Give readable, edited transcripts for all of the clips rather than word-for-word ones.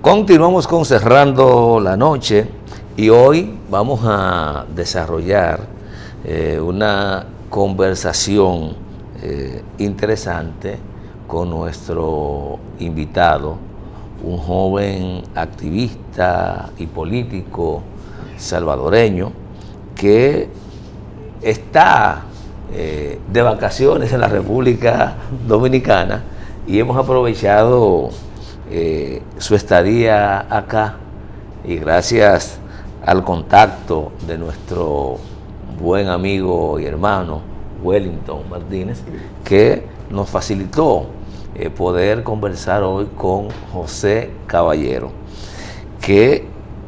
Continuamos con Cerrando la Noche y hoy vamos a desarrollar una conversación interesante con nuestro invitado, un joven activista y político salvadoreño que está de vacaciones en la República Dominicana y hemos aprovechado su estadía acá y gracias al contacto de nuestro buen amigo y hermano Wellington Martínez, que nos facilitó poder conversar hoy con José Caballero, que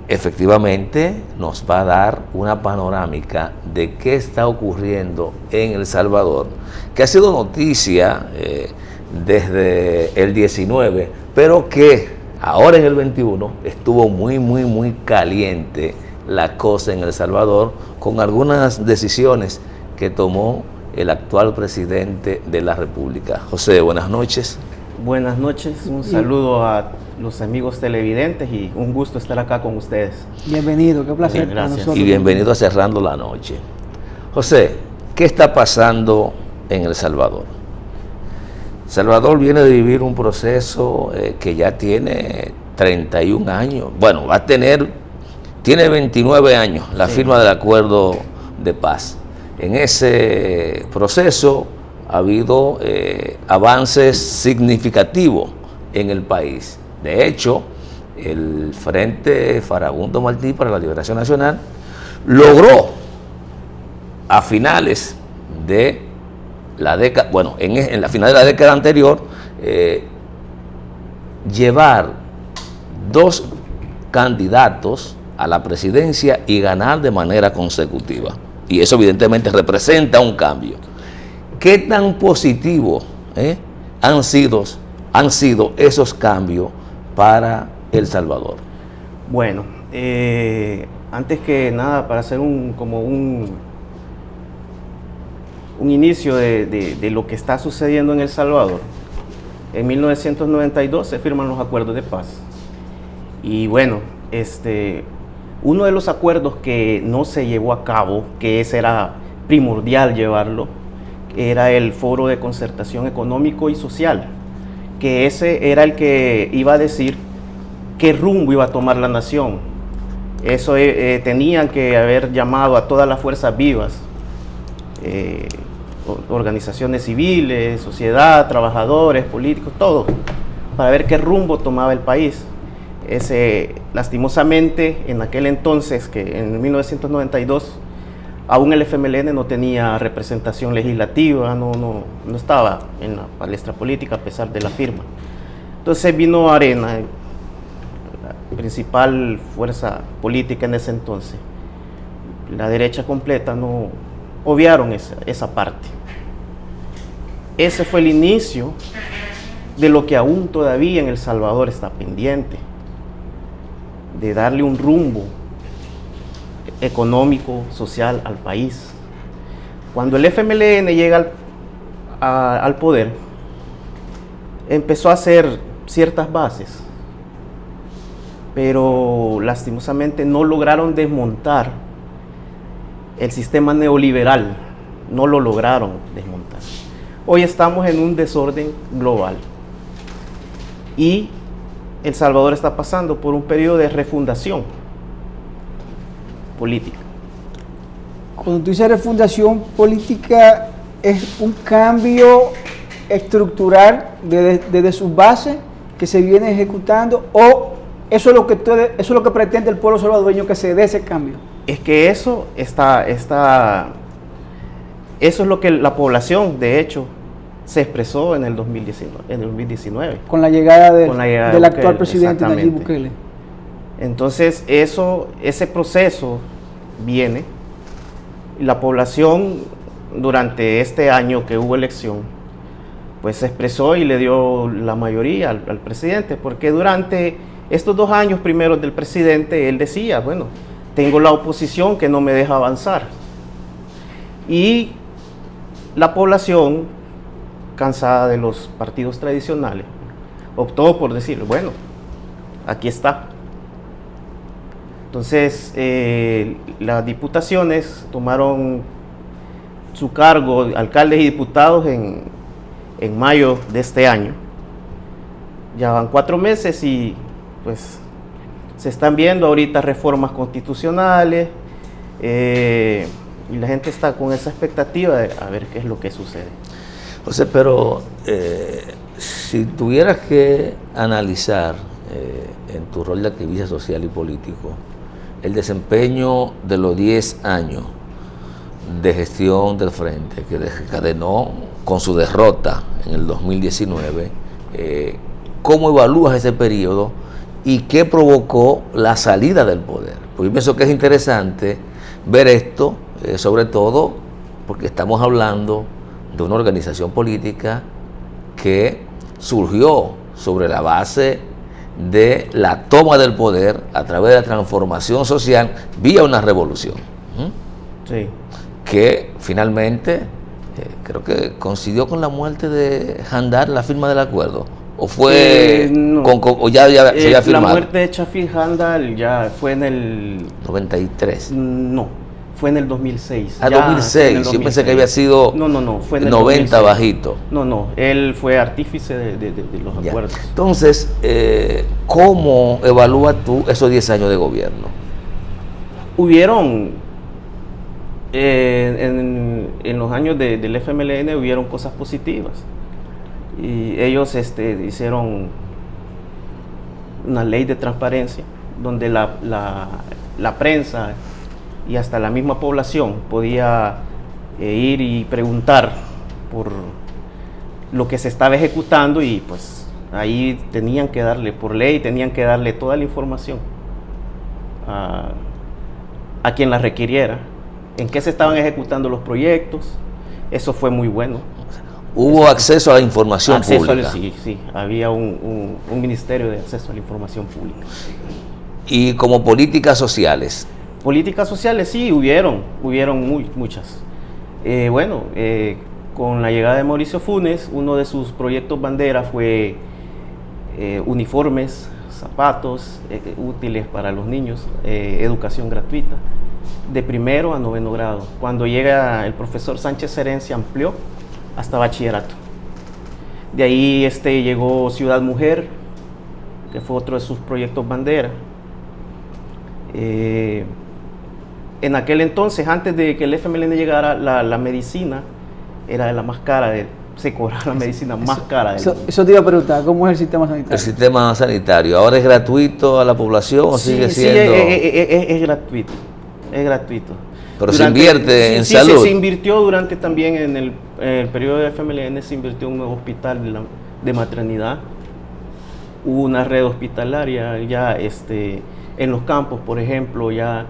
efectivamente nos va a dar una panorámica de qué está ocurriendo en El Salvador, que ha sido noticia desde el 19, pero que ahora en el 21 estuvo muy caliente la cosa en El Salvador con algunas decisiones que tomó el actual presidente de la República. José, buenas noches. Buenas noches, un saludo a los amigos televidentes y un gusto estar acá con ustedes. Bienvenido, qué placer. Bien, gracias. Y bienvenido a Cerrando la Noche. José, ¿qué está pasando en El Salvador? Salvador viene de vivir un proceso que ya tiene 31 años. Bueno, tiene 29 años la firma del acuerdo de paz. En ese proceso ha habido avances significativos en el país. De hecho, el Frente Farabundo Martí para la Liberación Nacional logró a finales de la década, bueno, en la final de la década anterior, llevar 2 candidatos a la presidencia y ganar de manera consecutiva. Y eso evidentemente representa un cambio. ¿Qué tan positivos han sido esos cambios para El Salvador? Bueno, antes que nada, para hacer un inicio de lo que está sucediendo en El Salvador, en 1992 se firman los acuerdos de paz. Y bueno, uno de los acuerdos que no se llevó a cabo, que ese era primordial llevarlo, era el Foro de Concertación Económico y Social, que ese era el que iba a decir qué rumbo iba a tomar la nación. Eso tenían que haber llamado a todas las fuerzas vivas, organizaciones civiles, sociedad, trabajadores, políticos, todo, para ver qué rumbo tomaba el país. Lastimosamente, en aquel entonces, que en 1992, aún el FMLN no tenía representación legislativa, no estaba en la palestra política a pesar de la firma. Entonces vino Arena, la principal fuerza política en ese entonces. La derecha completa no obviaron esa parte. Ese fue el inicio de lo que aún todavía en El Salvador está pendiente, de darle un rumbo económico, social al país. Cuando el FMLN llega al poder, empezó a hacer ciertas bases, pero lastimosamente no lograron desmontar el sistema neoliberal, no lo lograron desmontar. Hoy estamos en un desorden global y El Salvador está pasando por un periodo de refundación política. Cuando tú dices refundación política, ¿es un cambio estructural desde sus bases que se viene ejecutando, o eso es lo que pretende el pueblo salvadoreño, que se dé ese cambio? Es que eso es lo que la población, de hecho, se expresó en el 2019. Con la llegada del actual presidente Nayib Bukele. Entonces, ese proceso viene, y la población durante este año que hubo elección, pues se expresó y le dio la mayoría al presidente, porque durante estos 2 años primeros del presidente, él decía, bueno, tengo la oposición que no me deja avanzar. Y la población, cansada de los partidos tradicionales, optó por decir, bueno, aquí está. Entonces, las diputaciones tomaron su cargo, alcaldes y diputados, en mayo de este año. Ya van 4 meses y pues se están viendo ahorita reformas constitucionales, y la gente está con esa expectativa de a ver qué es lo que sucede. José, pero si tuvieras que analizar en tu rol de activista social y político el desempeño de los 10 años de gestión del Frente, que desencadenó con su derrota en el 2019, ¿cómo evalúas ese periodo y qué provocó la salida del poder? Porque yo pienso que es interesante ver esto, sobre todo porque estamos hablando de una organización política que surgió sobre la base de la toma del poder a través de la transformación social vía una revolución. Sí. Que finalmente creo que coincidió con la muerte de Jandar, la firma del acuerdo, o fue no. o ya se había firmado. La muerte de Chafik Jandal ya fue en el 93. No, fue en el 2006. Ah, 2006. Yo pensé que había sido no, fue en el 90 2006. Bajito. No, él fue artífice de los Ya. acuerdos. Entonces, ¿cómo evalúas tú esos 10 años de gobierno? Hubieron en los años del FMLN hubieron cosas positivas, y ellos hicieron una ley de transparencia donde la prensa y hasta la misma población podía ir y preguntar por lo que se estaba ejecutando, y pues ahí tenían que darle, por ley, tenían que darle toda la información a quien la requiriera, en qué se estaban ejecutando los proyectos. Eso fue muy bueno. ¿Hubo acceso a la información pública? Sí, había un ministerio de acceso a la información pública. ¿Y como políticas sociales? Políticas sociales sí, hubieron muchas. Con la llegada de Mauricio Funes, uno de sus proyectos bandera fue uniformes, zapatos útiles para los niños, educación gratuita, de 1º a 9º grado. Cuando llega el profesor Sánchez Serén, se amplió hasta bachillerato. De ahí llegó Ciudad Mujer, que fue otro de sus proyectos bandera. En aquel entonces, antes de que el FMLN llegara, la medicina era de la más cara, se cobraba la medicina más cara del mundo. Eso te iba a preguntar, ¿cómo es el sistema sanitario? El sistema sanitario, ¿ahora es gratuito a la población o sigue siendo...? Sí, es gratuito, es gratuito. Pero se invierte en salud. Se invirtió durante también en el periodo de FMLN, se invirtió en un nuevo hospital de maternidad. Hubo una red hospitalaria, ya en los campos, por ejemplo, ya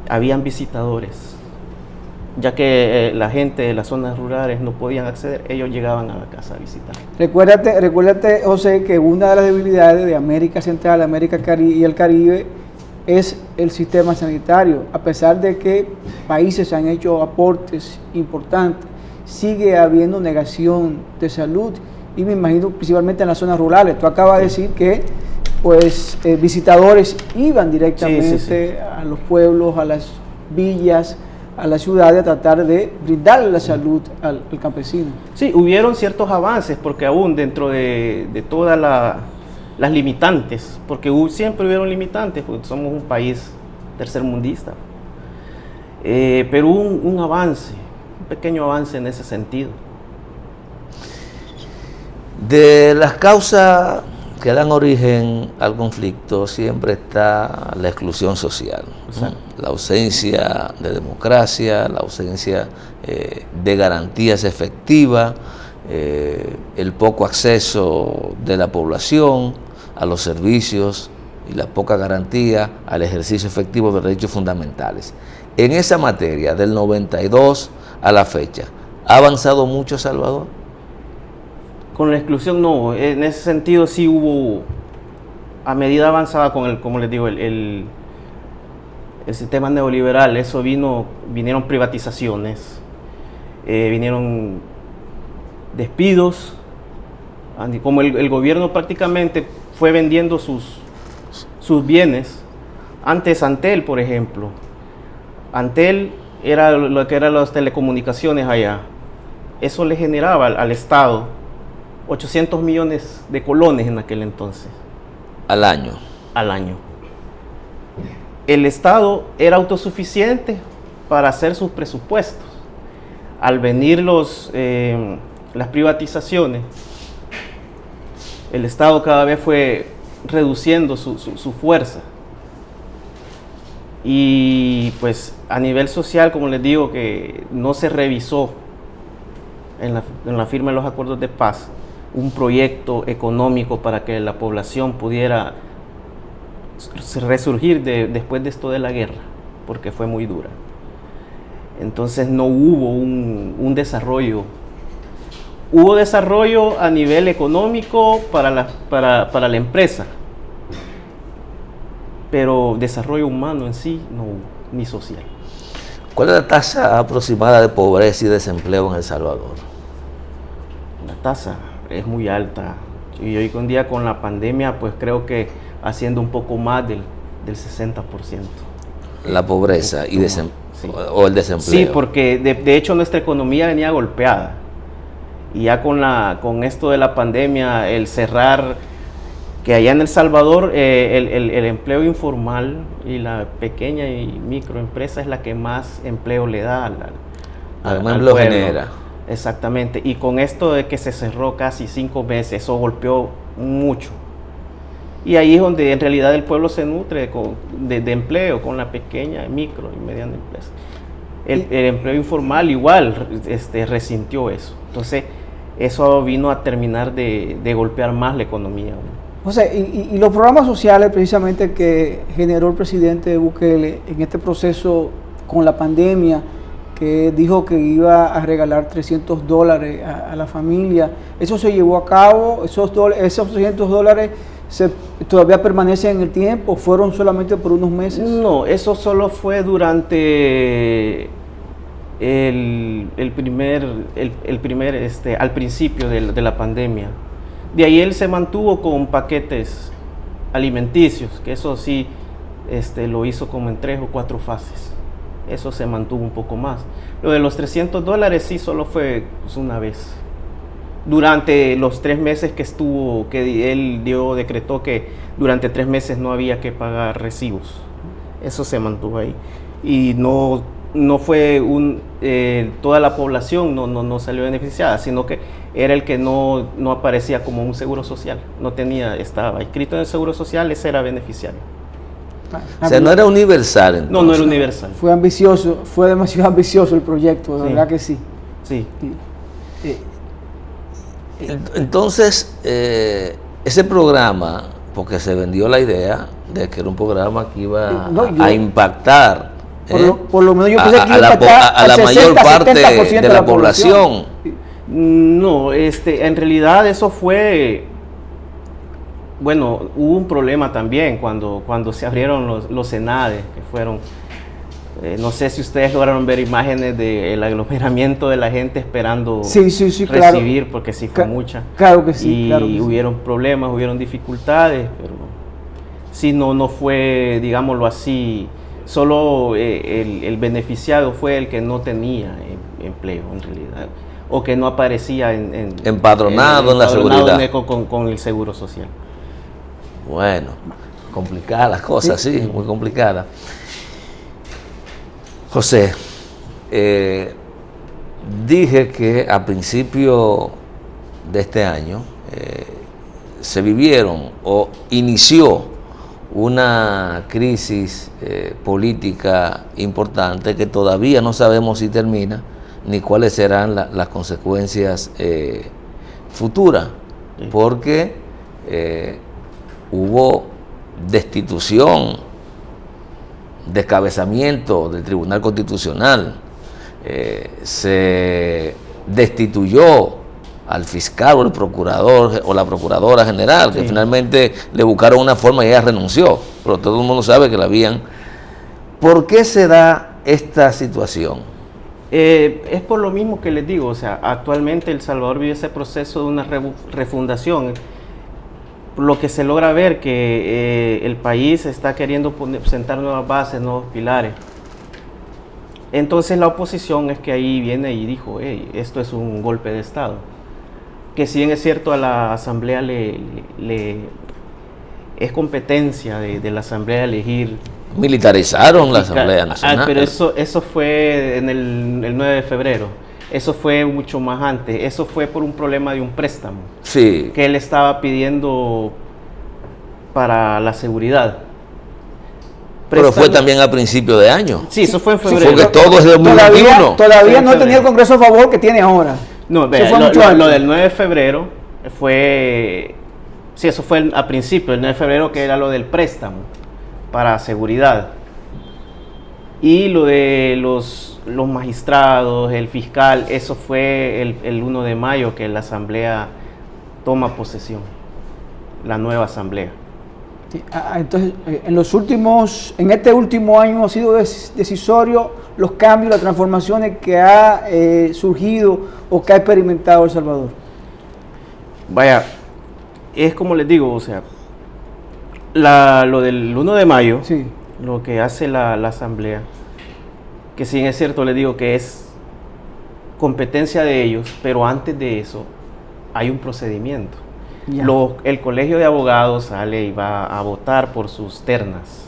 habían visitadores, ya que la gente de las zonas rurales no podían acceder, ellos llegaban a la casa a visitar. Recuérdate, José, que una de las debilidades de América Central, América y el Caribe es el sistema sanitario. A pesar de que países han hecho aportes importantes, sigue habiendo negación de salud, y me imagino principalmente en las zonas rurales. Tú acabas de decir que pues visitadores iban directamente a los pueblos, a las villas, a las ciudades, a tratar de brindarle la salud al campesino. Sí, hubieron ciertos avances, porque aún dentro de todas las limitantes, porque siempre hubieron limitantes, porque somos un país tercermundista, pero hubo un avance, un pequeño avance en ese sentido. De las causas que dan origen al conflicto siempre está la exclusión social, la ausencia de democracia, la ausencia de garantías efectivas, el poco acceso de la población a los servicios y la poca garantía al ejercicio efectivo de derechos fundamentales. En esa materia, del 92 a la fecha, ¿ha avanzado mucho Salvador? Con la exclusión no, en ese sentido sí hubo, a medida avanzada con como les digo, el sistema neoliberal, eso vinieron privatizaciones, vinieron despidos, como el gobierno prácticamente fue vendiendo sus sus bienes. Antes Antel, por ejemplo, Antel era lo que eran las telecomunicaciones allá. Eso le generaba al Estado 800 millones de colones en aquel entonces. Al año. Al año. El Estado era autosuficiente para hacer sus presupuestos. Al venir las privatizaciones, el Estado cada vez fue reduciendo su fuerza. Y pues a nivel social, como les digo, que no se revisó en la firma de los acuerdos de paz un proyecto económico para que la población pudiera resurgir después de esto de la guerra, porque fue muy dura. Entonces no hubo un desarrollo. Hubo desarrollo a nivel económico para la empresa, pero desarrollo humano en sí no hubo, ni social. ¿Cuál es la tasa aproximada de pobreza y desempleo en El Salvador? La tasa es muy alta. Y hoy en día con la pandemia, pues creo que haciendo un poco más del 60%. La pobreza y sí. o el desempleo. Sí, porque de hecho nuestra economía venía golpeada. Y ya con esto de la pandemia, el cerrar, que allá en El Salvador el empleo informal y la pequeña y microempresa es la que más empleo le da al empleo pueblo. genera. Exactamente. Y con esto de que se cerró casi 5 meses, eso golpeó mucho. Y ahí es donde en realidad el pueblo se nutre de empleo, con la pequeña, micro y mediana empresa. El empleo informal igual resintió eso. Entonces, eso vino a terminar de golpear más la economía. José, y los programas sociales precisamente que generó el presidente Bukele en este proceso con la pandemia, que dijo que iba a regalar $300 a la familia, ¿eso se llevó a cabo? ¿Esos $300 todavía permanecen en el tiempo? ¿Fueron solamente por unos meses? No, eso solo fue durante al principio de la pandemia. De ahí él se mantuvo con paquetes alimenticios, que eso sí lo hizo como en 3 o 4 fases. Eso se mantuvo un poco más. Lo de los $300 sí solo fue pues, una vez. Durante los 3 meses que él decretó que durante 3 meses no había que pagar recibos. Eso se mantuvo ahí. Y no fue toda la población no salió beneficiada, sino que era el que no aparecía como un seguro social. Estaba inscrito en el seguro social, ese era beneficiario. O sea, no era universal entonces. No era universal. Fue ambicioso, fue demasiado ambicioso el proyecto, de verdad que sí. Sí. Entonces, ese programa, porque se vendió la idea de que era un programa que iba a impactar por lo menos yo pensé que iba a la mayor parte de la población. No, en realidad eso fue... Bueno, hubo un problema también cuando se abrieron los CENADE, que fueron, no sé si ustedes lograron ver imágenes del aglomeramiento de la gente esperando recibir, claro. Porque sí fue mucha. Claro que sí. Y hubieron problemas, hubieron dificultades, pero sí no fue, digámoslo así, solo el beneficiado fue el que no tenía empleo en realidad, o que no aparecía empadronado en la seguridad. Con el seguro social. Bueno, complicadas las cosas, sí, muy complicadas. José, dije que a principio de este año se vivieron o inició una crisis política importante que todavía no sabemos si termina ni cuáles serán las consecuencias futuras, porque hubo destitución, descabezamiento del Tribunal Constitucional, se destituyó al fiscal o el procurador o la procuradora general, que finalmente le buscaron una forma y ella renunció, pero todo el mundo sabe que la habían. ¿Por qué se da esta situación? Es por lo mismo que les digo, o sea, actualmente El Salvador vive ese proceso de una refundación. lo que se logra ver que el país está queriendo sentar nuevas bases, nuevos pilares. Entonces la oposición es que ahí viene y dijo, hey, esto es un golpe de Estado. Que si bien es cierto, a la Asamblea es competencia de la Asamblea elegir. Militarizaron la Asamblea Nacional. Pero eso fue en el 9 de febrero. Eso fue mucho más antes. Eso fue por un problema de un préstamo. Sí. Que él estaba pidiendo para la seguridad. Pero fue también a principio de año. Sí, eso fue en febrero. Porque todo es de 2021. Todavía no tenía el Congreso a favor que tiene ahora. No, vea, lo del 9 de febrero fue... Sí, eso fue a principio, el 9 de febrero, que era lo del préstamo para seguridad. Y lo de los magistrados, el fiscal, eso fue el 1 de mayo que la Asamblea toma posesión, la nueva Asamblea. Sí, entonces, en este último año ha sido decisorio los cambios, las transformaciones que ha surgido o que ha experimentado El Salvador. Vaya, es como les digo, o sea, lo del 1 de mayo, sí, lo que hace la Asamblea, que si bien es cierto, les digo que es competencia de ellos, pero antes de eso hay un procedimiento. El Colegio de Abogados sale y va a votar por sus ternas.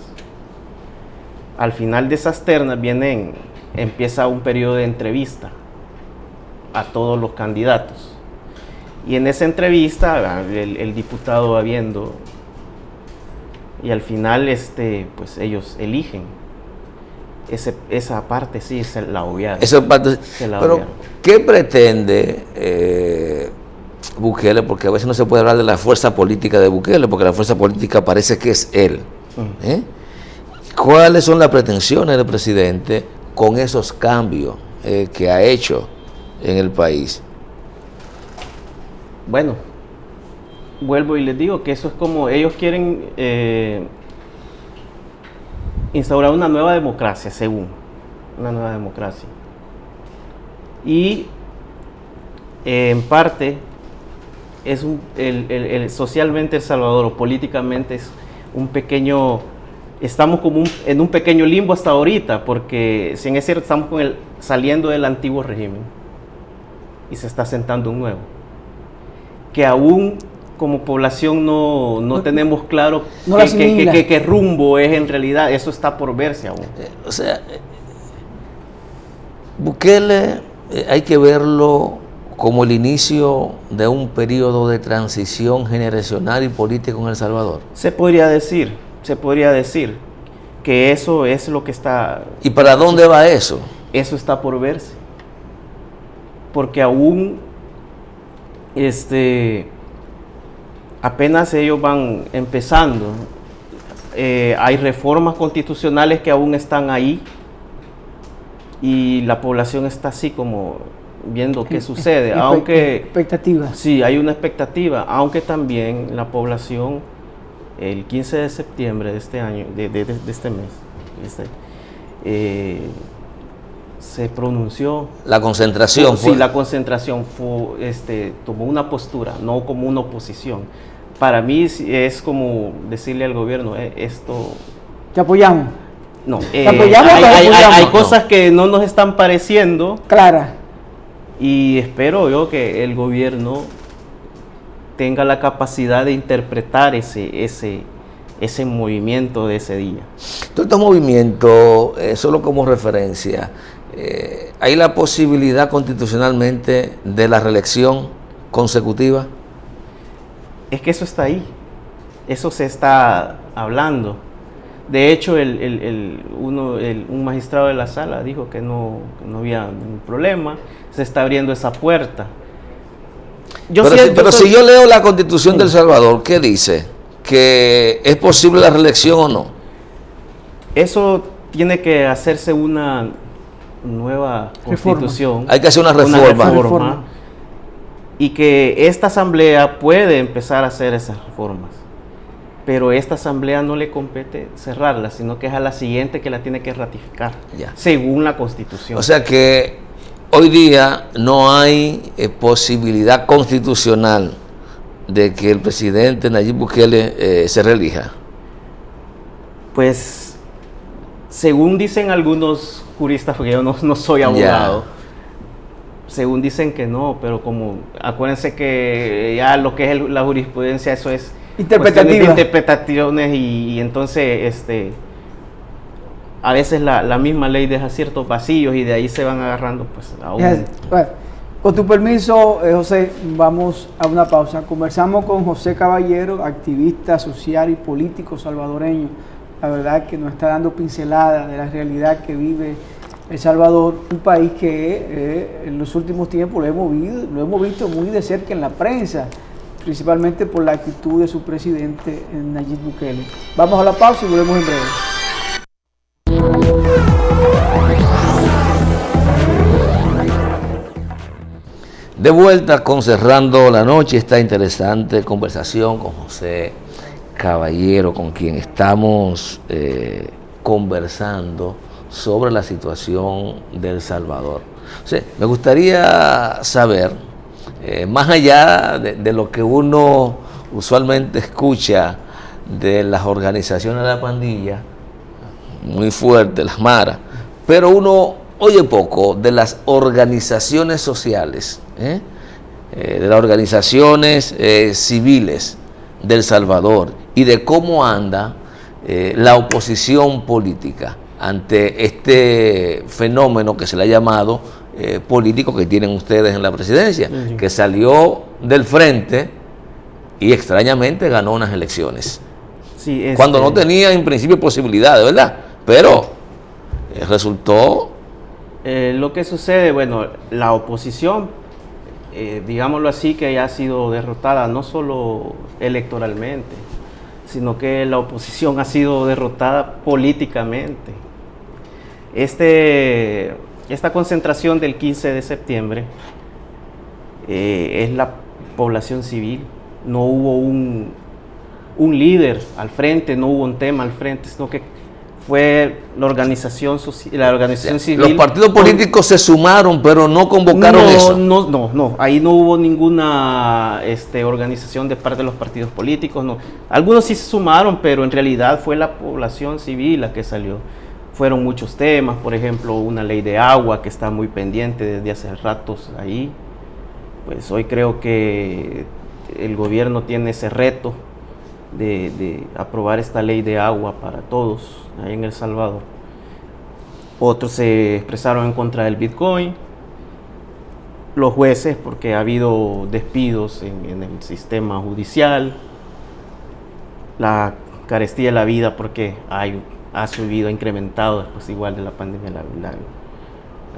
Al final de esas ternas empieza un periodo de entrevista a todos los candidatos. Y en esa entrevista el diputado va viendo y al final pues ellos eligen. Esa parte sí se la obviaron. Pero, ¿qué pretende Bukele? Porque a veces no se puede hablar de la fuerza política de Bukele, porque la fuerza política parece que es él. ¿Cuáles son las pretensiones del presidente con esos cambios que ha hecho en el país? Bueno, vuelvo y les digo que eso es como ellos quieren instaurar una nueva democracia, según una nueva democracia. Y en parte es socialmente El Salvador, o políticamente es un pequeño, estamos como en un pequeño limbo hasta ahorita, porque si es cierto, estamos saliendo del antiguo régimen y se está sentando un nuevo, que aún como población no tenemos claro qué rumbo es en realidad. Eso está por verse aún. O sea, Bukele hay que verlo como el inicio de un periodo de transición generacional y política en El Salvador. Se podría decir que eso es lo que está... ¿Y para dónde va eso? Eso está por verse. Porque aún apenas ellos van empezando. Hay reformas constitucionales que aún están ahí y la población está así como viendo qué sucede. Aunque expectativa. Sí, hay una expectativa, aunque también la población el 15 de septiembre de este año, de este mes, se pronunció. La concentración fue. Sí, la concentración fue, tomó una postura, no como una oposición. Para mí es como decirle al gobierno, esto... ¿Te apoyamos? No, ¿te apoyamos? Hay cosas que no nos están pareciendo. Clara. Y espero yo que el gobierno tenga la capacidad de interpretar ese movimiento de ese día. Todo este movimiento, solo como referencia, ¿hay la posibilidad constitucionalmente de la reelección consecutiva? Es que eso está ahí, eso se está hablando. De hecho, un magistrado de la sala dijo que no había ningún problema, se está abriendo esa puerta. Pero si yo leo la Constitución de El Salvador, ¿qué dice? ¿Que es posible la reelección o no? Eso tiene que hacerse una nueva constitución. Hay que hacer una reforma. Y que esta asamblea puede empezar a hacer esas reformas. Pero esta asamblea no le compete cerrarla, sino que es a la siguiente que la tiene que ratificar, según la Constitución. O sea que hoy día no hay posibilidad constitucional de que el presidente Nayib Bukele se reelija? Pues, según dicen algunos juristas, porque yo no soy abogado, según dicen que no, pero como acuérdense que ya lo que es la jurisprudencia, eso es interpretativa. De interpretaciones y entonces a veces la misma ley deja ciertos vacíos y de ahí se van agarrando pues a un... Bueno, con tu permiso, José, vamos a una pausa. Conversamos con José Caballero, activista social y político salvadoreño. La verdad que nos está dando pinceladas de la realidad que vive El Salvador, un país que en los últimos tiempos lo hemos visto muy de cerca en la prensa, principalmente por la actitud de su presidente Nayib Bukele. Vamos a la pausa y volvemos en breve. De vuelta con Cerrando la Noche, esta interesante conversación con José Caballero, con quien estamos conversando sobre la situación de El Salvador. O sea, me gustaría saber, más allá de lo que uno usualmente escucha de las organizaciones de la pandilla, muy fuerte, las maras, pero uno oye poco de las organizaciones sociales, de las organizaciones civiles de El Salvador y de cómo anda la oposición política ante este fenómeno que se le ha llamado político que tienen ustedes en la presidencia, que salió del frente y extrañamente ganó unas elecciones. Sí, cuando no tenía en principio posibilidades, ¿verdad? Pero resultó... lo que sucede, bueno, la oposición, digámoslo así, que ya ha sido derrotada no solo electoralmente, sino que la oposición ha sido derrotada políticamente. Esta concentración del 15 de septiembre es la población civil. No hubo un líder al frente, no hubo un tema al frente, sino que fue la organización civil. Los partidos políticos se sumaron, pero no convocaron eso. No, ahí no hubo ninguna organización de parte de los partidos políticos. No. Algunos sí se sumaron, pero en realidad fue la población civil la que salió. Fueron muchos temas, por ejemplo, una ley de agua que está muy pendiente desde hace ratos ahí. Pues hoy creo que el gobierno tiene ese reto de aprobar esta ley de agua para todos ahí en El Salvador. Otros se expresaron en contra del Bitcoin. Los jueces, porque ha habido despidos en el sistema judicial. La carestía de la vida, porque ha subido, ha incrementado después igual de la pandemia la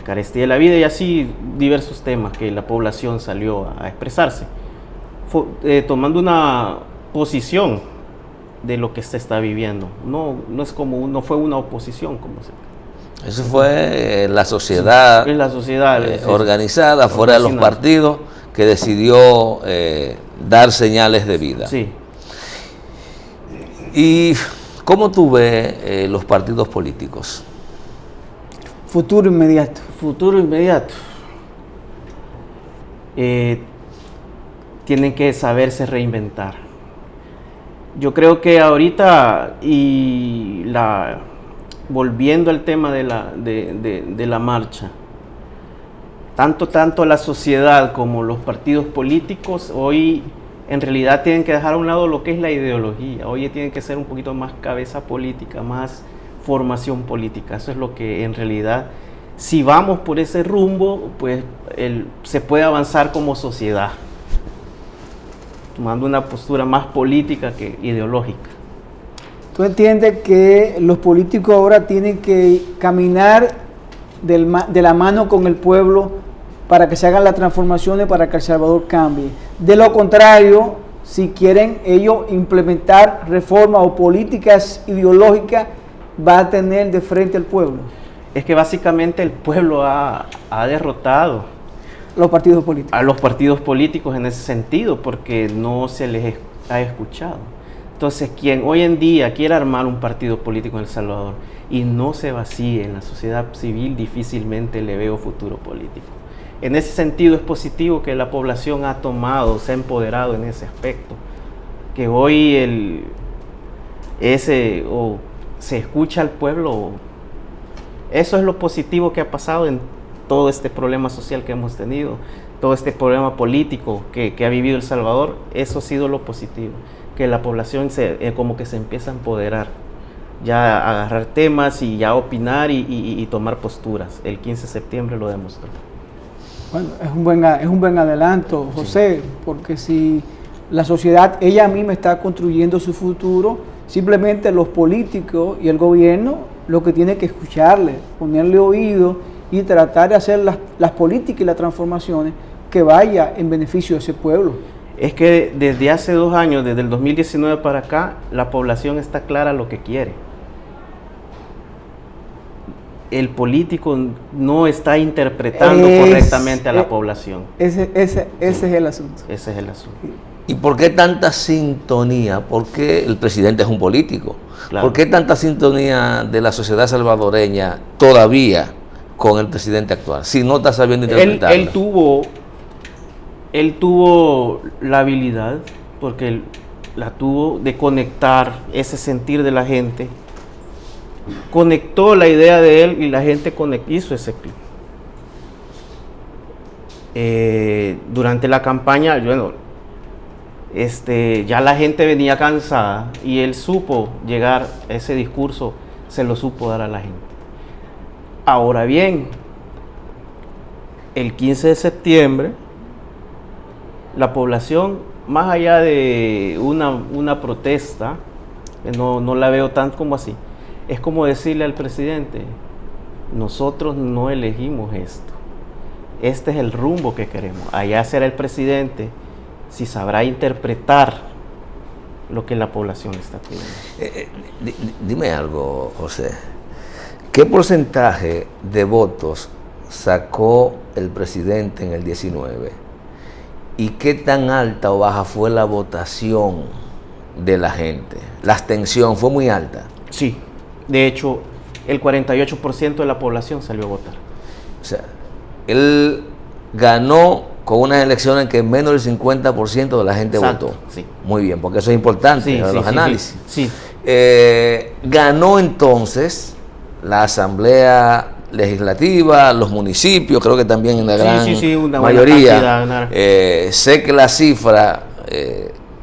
carestía de la vida, y así diversos temas que la población salió a expresarse, tomando una posición de lo que se está viviendo. No fue una oposición como se... Eso fue la sociedad, sí, la sociedad organizada fuera de los partidos que decidió dar señales de vida. Sí. ¿Y cómo tú ves los partidos políticos? Futuro inmediato. Futuro inmediato. Tienen que saberse reinventar. Yo creo que ahorita, volviendo al tema de la marcha, tanto la sociedad como los partidos políticos hoy en realidad tienen que dejar a un lado lo que es la ideología. Hoy tienen que ser un poquito más cabeza política, más formación política. Eso es lo que en realidad, si vamos por ese rumbo, pues se puede avanzar como sociedad, tomando una postura más política que ideológica. ¿Tú entiendes que los políticos ahora tienen que caminar de la mano con el pueblo para que se hagan las transformaciones, para que El Salvador cambie? De lo contrario, si quieren ellos implementar reformas o políticas ideológicas, va a tener de frente al pueblo. Es que básicamente el pueblo ha derrotado los partidos políticos. A los partidos políticos en ese sentido, porque no se les ha escuchado. Entonces, quien hoy en día quiera armar un partido político en El Salvador y no se vacíe en la sociedad civil, difícilmente le veo futuro político. en ese sentido es positivo que la población ha tomado, se ha empoderado en ese aspecto. Que hoy se escucha al pueblo. Eso es lo positivo que ha pasado en todo este problema social que hemos tenido, todo este problema político que ha vivido El Salvador. Eso ha sido lo positivo, que la población como que se empieza a empoderar, ya a agarrar temas y ya a opinar y tomar posturas. El 15 de septiembre lo demostró. Bueno, es un buen adelanto, José, sí. Porque si la sociedad, ella misma está construyendo su futuro, simplemente los políticos y el gobierno lo que tiene que escucharle, ponerle oído y tratar de hacer las políticas y las transformaciones que vaya en beneficio de ese pueblo. Es que desde hace 2 años, desde el 2019 para acá, la población está clara lo que quiere. El político no está interpretando correctamente a la población. Ese es el asunto. Ese es el asunto. ¿Y por qué tanta sintonía? ¿Por qué el presidente es un político? Claro. ¿Por qué tanta sintonía de la sociedad salvadoreña todavía con el presidente actual? Si no está sabiendo interpretarla. Él tuvo la habilidad, porque la tuvo, de conectar ese sentir de la gente. Conectó la idea de él y la gente hizo ese clic. Durante la campaña, bueno, ya la gente venía cansada y él supo llegar a ese discurso, se lo supo dar a la gente. Ahora bien, el 15 de septiembre, la población, más allá de una protesta, no la veo tanto como así, es como decirle al presidente: nosotros no elegimos esto, este es el rumbo que queremos. Allá será el presidente si sabrá interpretar lo que la población está pidiendo. Dime algo, José. ¿Qué porcentaje de votos sacó el presidente en el 19? ¿Y qué tan alta o baja fue la votación de la gente? La abstención fue muy alta. Sí, de hecho, el 48% de la población salió a votar. O sea, él ganó con unas elecciones en que menos del 50% de la gente votó. Sí. Muy bien, porque eso es importante en los análisis. Sí. Ganó entonces la Asamblea Legislativa, los municipios, creo que también en la gran mayoría. Sé que la cifra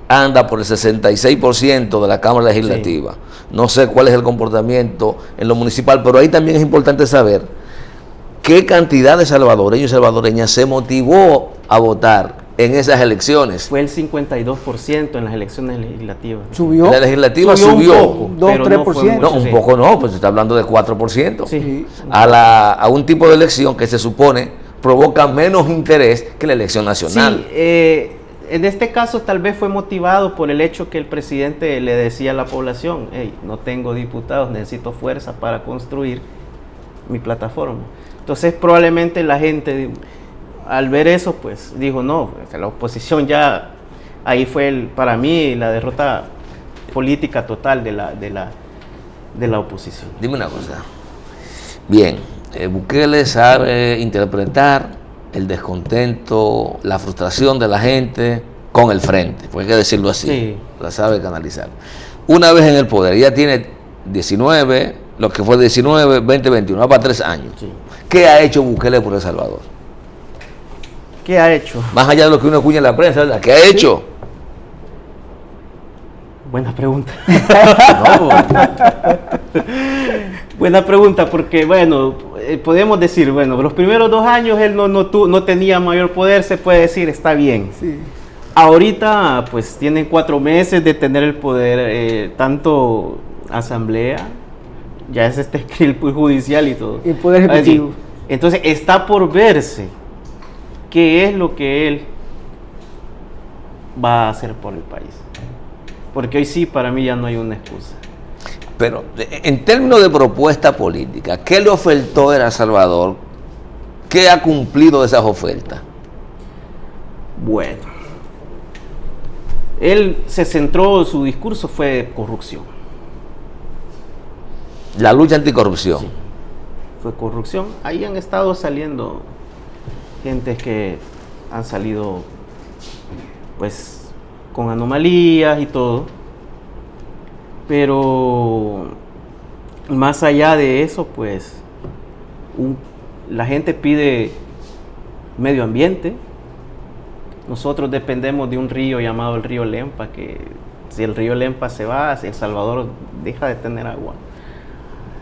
anda por el 66% de la Cámara Legislativa. Sí. No sé cuál es el comportamiento en lo municipal, pero ahí también es importante saber qué cantidad de salvadoreños y salvadoreñas se motivó a votar en esas elecciones. Fue el 52% en las elecciones legislativas. ¿Subió? La legislativa subió. Un poco, 2-3%. No, un poco no, pues se está hablando de 4%. Sí. A un tipo de elección que se supone provoca menos interés que la elección nacional. Sí, en este caso tal vez fue motivado por el hecho que el presidente le decía a la población: hey, no tengo diputados, necesito fuerza para construir mi plataforma. Entonces probablemente la gente, al ver eso, pues dijo: no, la oposición ya, ahí fue para mí la derrota política total de la oposición. Dime una cosa. Bien, Bukele sabe interpretar el descontento, la frustración de la gente con el frente, pues hay que decirlo así. Sí. La sabe canalizar. Una vez en el poder, ella tiene 19, lo que fue 19, 20, 21, va para 3 años. Sí. ¿Qué ha hecho Bukele por El Salvador? ¿Qué ha hecho? Más allá de lo que uno escucha en la prensa, ¿verdad? ¿Qué ha hecho? Buena pregunta. Buena pregunta, porque bueno, podemos decir, bueno, los primeros 2 años él no tenía mayor poder, se puede decir, está bien. Sí. Ahorita pues tienen 4 meses de tener el poder, tanto asamblea, ya es el judicial y todo. Y el poder ejecutivo. Entonces está por verse qué es lo que él va a hacer por el país. Porque hoy sí, para mí ya no hay una excusa. Pero en términos de propuesta política, ¿qué le ofertó a El Salvador? ¿Qué ha cumplido de esas ofertas? Bueno, él se centró, su discurso fue corrupción. La lucha anticorrupción. Sí, fue corrupción. Ahí han estado saliendo gentes que han salido pues con anomalías y todo, pero más allá de eso, pues la gente pide medio ambiente. Nosotros dependemos de un río llamado el río Lempa, que si el río Lempa se va, El Salvador deja de tener agua.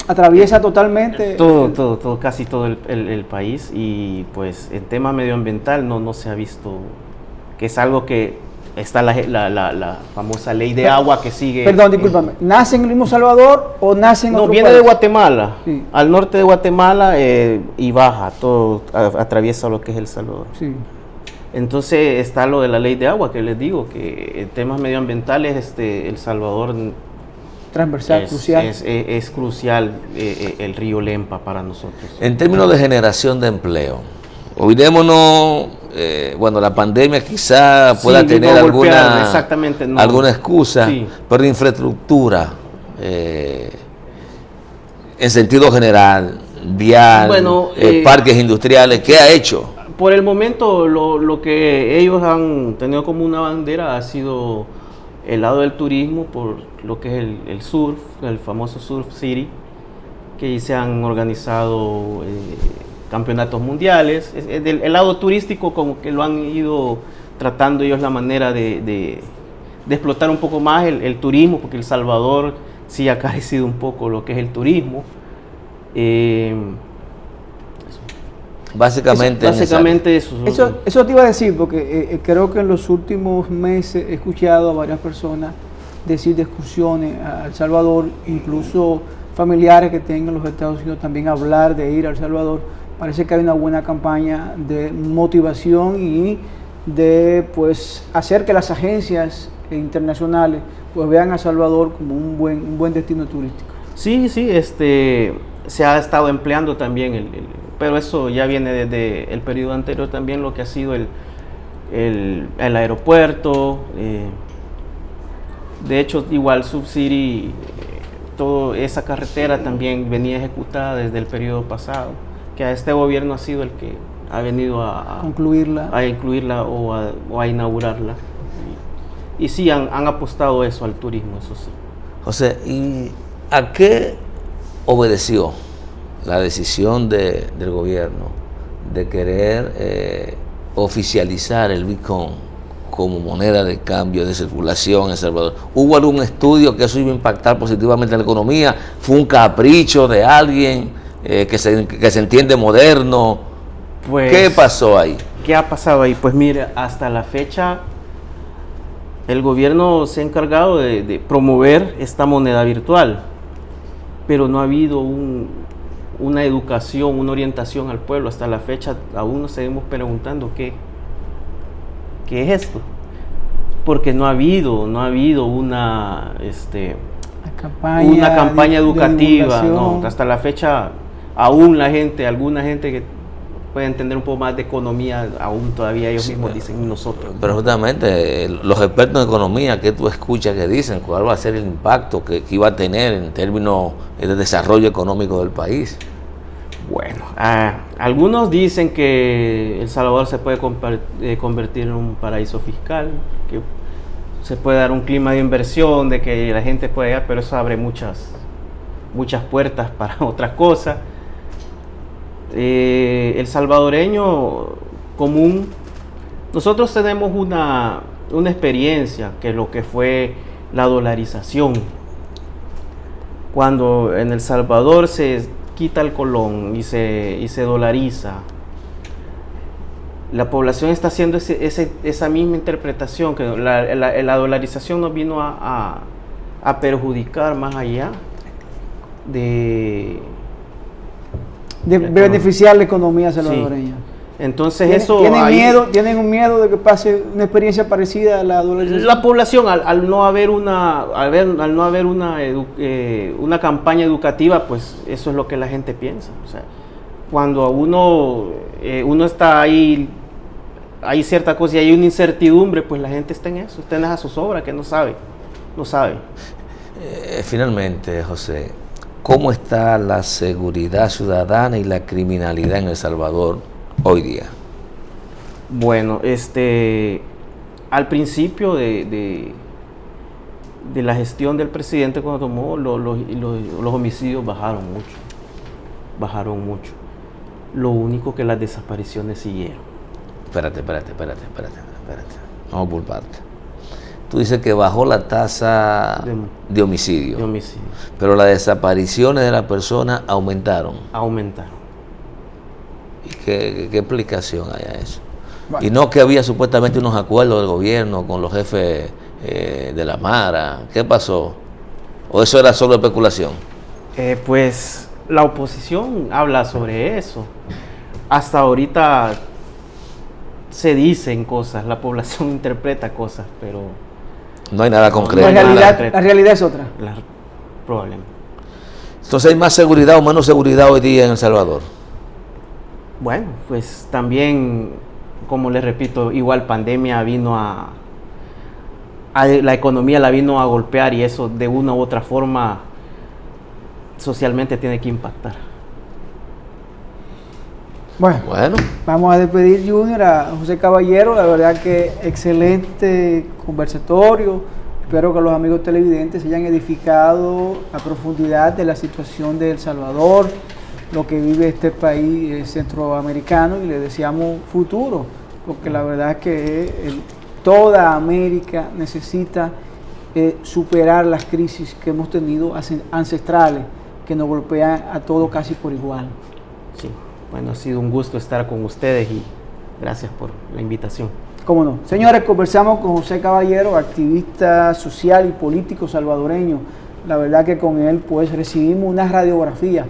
Atraviesa totalmente Todo, casi todo el país, y pues en tema medioambiental no se ha visto, que es algo que está la famosa ley de agua que sigue. Perdón, discúlpame, ¿nace en el mismo Salvador o nace en otro viene país? de Guatemala, Sí. al norte de Guatemala, y baja, todo atraviesa lo que es El Salvador. Sí. Entonces está lo de la ley de agua, que les digo, que en temas medioambientales El Salvador Transversal, crucial. es crucial, el río Lempa para nosotros. En términos de generación de empleo, olvidémonos, bueno, la pandemia quizá pueda Sí, tener no golpear, exactamente, no. alguna excusa, Sí. pero infraestructura, en sentido general, vial, Bueno, parques industriales, ¿qué ha hecho? Por el momento, lo que ellos han tenido como una bandera ha sido el lado del turismo, por lo que es el surf, el famoso Surf City, que se han organizado campeonatos mundiales. El lado turístico, como que lo han ido tratando ellos la manera de explotar un poco más el turismo, porque El Salvador sí ha carecido un poco lo que es el turismo. Básicamente Eso te iba a decir, porque creo que en los últimos meses he escuchado a varias personas decir de excursiones a El Salvador, incluso familiares que tengan en los Estados Unidos también hablar de ir a El Salvador. Parece que hay una buena campaña de motivación y de pues hacer que las agencias internacionales pues vean a El Salvador como un buen destino turístico. Sí, se ha estado empleando también pero eso ya viene desde el periodo anterior también, lo que ha sido el aeropuerto. De hecho, igual Surf City, toda esa carretera también venía ejecutada desde el periodo pasado, que a este gobierno ha sido el que ha venido a incluirla o a inaugurarla. Y sí, han apostado eso al turismo, eso sí. José, ¿y a qué obedeció la decisión del gobierno de querer oficializar el Bitcoin como moneda de cambio de circulación en El Salvador? ¿Hubo algún estudio que eso iba a impactar positivamente en la economía? ¿Fue un capricho de alguien que se entiende moderno? Pues, ¿qué pasó ahí? ¿Qué ha pasado ahí? Pues mire, hasta la fecha el gobierno se ha encargado de promover esta moneda virtual, pero no ha habido una educación, una orientación al pueblo. Hasta la fecha aún nos seguimos preguntando qué es esto, porque no ha habido una campaña educativa, no. Hasta la fecha aún alguna gente que puede entender un poco más de economía, aún todavía ellos mismos dicen nosotros. Pero justamente los expertos en economía que tú escuchas que dicen cuál va a ser el impacto que iba a tener en términos de desarrollo económico del país. Bueno, algunos dicen que El Salvador se puede convertir en un paraíso fiscal, que se puede dar un clima de inversión, de que la gente puede ir, pero eso abre muchas puertas para otras cosas. El salvadoreño común, nosotros tenemos una experiencia que lo que fue la dolarización. Cuando en El Salvador se quita el colón y se dolariza, la población está haciendo esa misma interpretación, que la dolarización nos vino a perjudicar más allá de beneficiar la economía salvadoreña. Sí. Entonces ¿Tienen un miedo de que pase una experiencia parecida a la dolarización? La población, al no haber una campaña educativa, pues eso es lo que la gente piensa. O sea, cuando uno está ahí, hay cierta cosa y hay una incertidumbre, pues la gente está en eso, está en esa zozobra que no sabe. Finalmente, José, ¿cómo está la seguridad ciudadana y la criminalidad en El Salvador hoy día? Bueno, al principio de la gestión del presidente cuando tomó, los homicidios bajaron mucho. Lo único que las desapariciones siguieron. Espérate. Vamos por parte. Tú dices que bajó la tasa de homicidio. Pero las desapariciones de las personas aumentaron. ¿Y qué explicación hay a eso? Bueno. Y no que había supuestamente unos acuerdos del gobierno con los jefes de la Mara. ¿Qué pasó? ¿O eso era solo especulación? Pues la oposición habla sobre eso. Hasta ahorita se dicen cosas, la población interpreta cosas, pero no hay nada concreto. La realidad es otra. Probablemente. Entonces, ¿hay más seguridad o menos seguridad hoy día en El Salvador? Bueno, pues también, como les repito, igual pandemia vino la economía la vino a golpear, y eso de una u otra forma socialmente tiene que impactar. Bueno, vamos a despedir, Junior, a José Caballero. La verdad que excelente conversatorio. Espero que los amigos televidentes se hayan edificado a profundidad de la situación de El Salvador, lo que vive este país centroamericano, y le deseamos futuro, porque la verdad es que toda América necesita superar las crisis que hemos tenido ancestrales, que nos golpean a todos casi por igual. Sí. Bueno, ha sido un gusto estar con ustedes y gracias por la invitación. Cómo no. Señores, conversamos con José Caballero, activista social y político salvadoreño. La verdad que con él pues recibimos una radiografía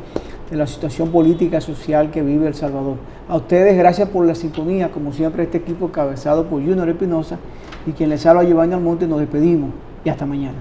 de la situación política y social que vive El Salvador. A ustedes, gracias por la sintonía. Como siempre, este equipo encabezado por Junior Espinosa y quien les habla, Giovanni Almonte, nos despedimos y hasta mañana.